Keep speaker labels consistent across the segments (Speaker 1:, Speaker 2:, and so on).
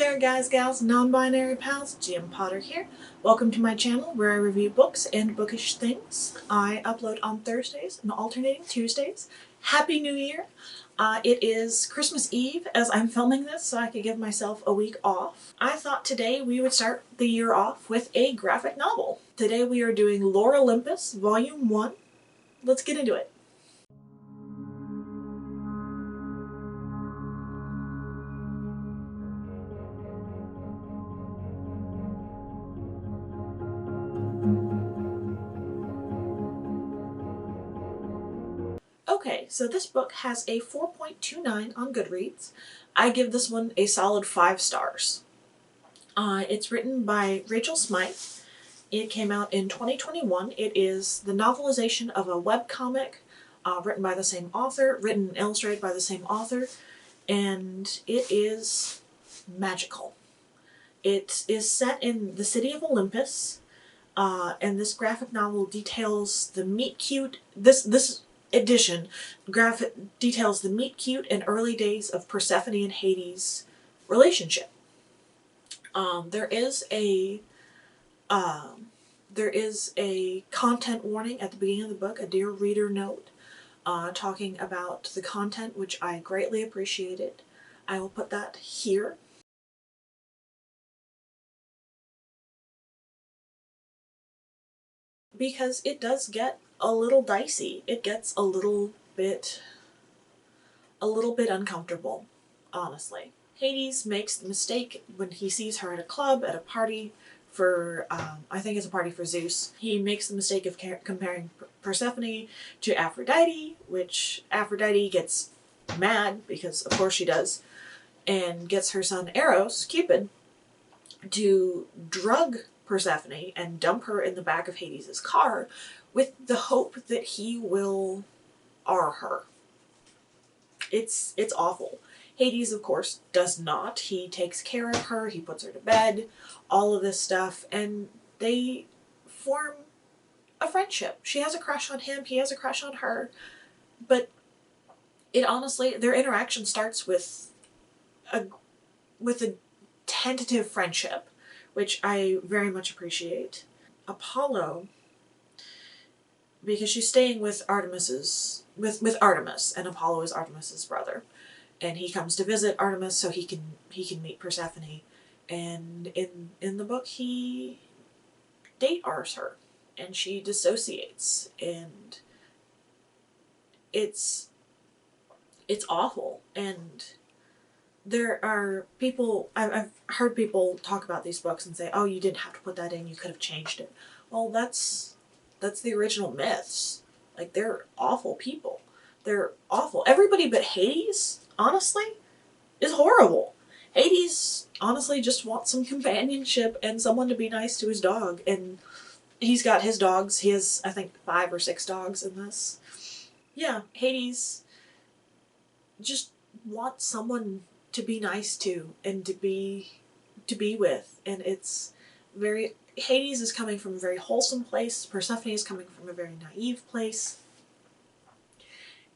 Speaker 1: there guys, gals, non-binary pals, Jim Potter here. Welcome to my channel where I review books and bookish things. I upload on Thursdays and alternating Tuesdays. Happy New Year! It is Christmas Eve as I'm filming this, so I could give myself a week off. I thought today we would start the year off with a graphic novel. Today we are doing Olympus Volume 1. Let's get into it. Okay, so this book has a 4.29 on Goodreads. I give this one a solid 5 stars. It's written by Rachel Smythe. It came out in 2021. It is the novelization of a webcomic written by the same author, written and illustrated by the same author, and it is magical. It is set in the city of Olympus, and this graphic novel details the meet-cute... This edition details the meet-cute and early days of Persephone and Hades' relationship. There is a content warning at the beginning of the book, a dear reader note, talking about the content, which I greatly appreciated. I will put that here. Because it does get a little dicey. It gets a little bit uncomfortable, honestly. Hades makes the mistake when he sees her at a club, at a party for, I think it's a party for Zeus. He makes the mistake of comparing Persephone to Aphrodite, which Aphrodite gets mad, because of course she does, and gets her son Eros, Cupid, to drug Persephone and dump her in the back of Hades' car with the hope that he will her. It's awful. Hades, of course, does not. He takes care of her, he puts her to bed, all of this stuff, and they form a friendship. She has a crush on him, he has a crush on her, but it honestly, their interaction starts with a tentative friendship, which I very much appreciate. Apollo, because she's staying with Artemis, and Apollo is Artemis's brother, and he comes to visit Artemis so he can meet Persephone, and in the book he date-ars her, and she dissociates, and it's awful. And there are people, I've heard people talk about these books and say, oh, you didn't have to put that in, you could have changed it. Well, that's the original myths. Like, they're awful people. They're awful. Everybody but Hades, honestly, is horrible. Hades, honestly, just wants some companionship and someone to be nice to his dog. And he's got his dogs. He has, I think, 5 or 6 dogs in this. Yeah, Hades just wants someone to be nice to and to be with, and it's very... Hades is coming from a very wholesome place, Persephone is coming from a very naive place,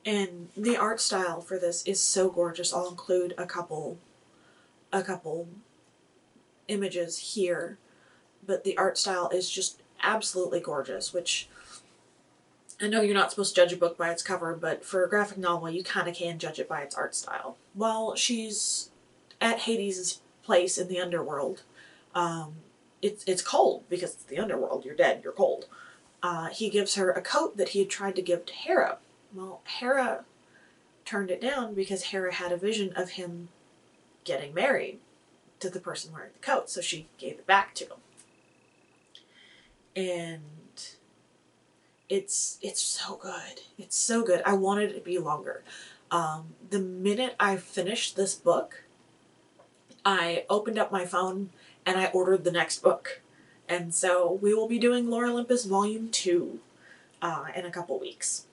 Speaker 1: and the art style for this is so gorgeous. I'll include a couple images here, but the art style is just absolutely gorgeous, which I know you're not supposed to judge a book by its cover, but for a graphic novel, you kind of can judge it by its art style. While she's at Hades' place in the underworld, it's cold, because it's the underworld, you're dead, you're cold. He gives her a coat that he had tried to give to Hera. Well, Hera turned it down because Hera had a vision of him getting married to the person wearing the coat, so she gave it back to him. And it's so good. It's so good. I wanted it to be longer. The minute I finished this book, I opened up my phone and I ordered the next book. And so we will be doing Olympus Volume 2 in a couple weeks.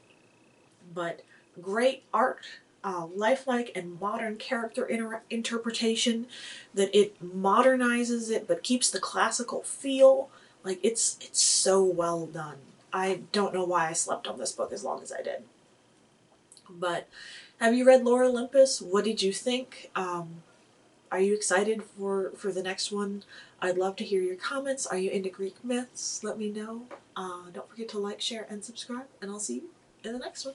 Speaker 1: But great art, lifelike and modern character interpretation, that it modernizes it but keeps the classical feel. Like, it's so well done. I don't know why I slept on this book as long as I did. But have you read Olympus? What did you think? Are you excited for the next one? I'd love to hear your comments. Are you into Greek myths? Let me know. Don't forget to like, share, and subscribe, and I'll see you in the next one.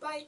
Speaker 1: Bye!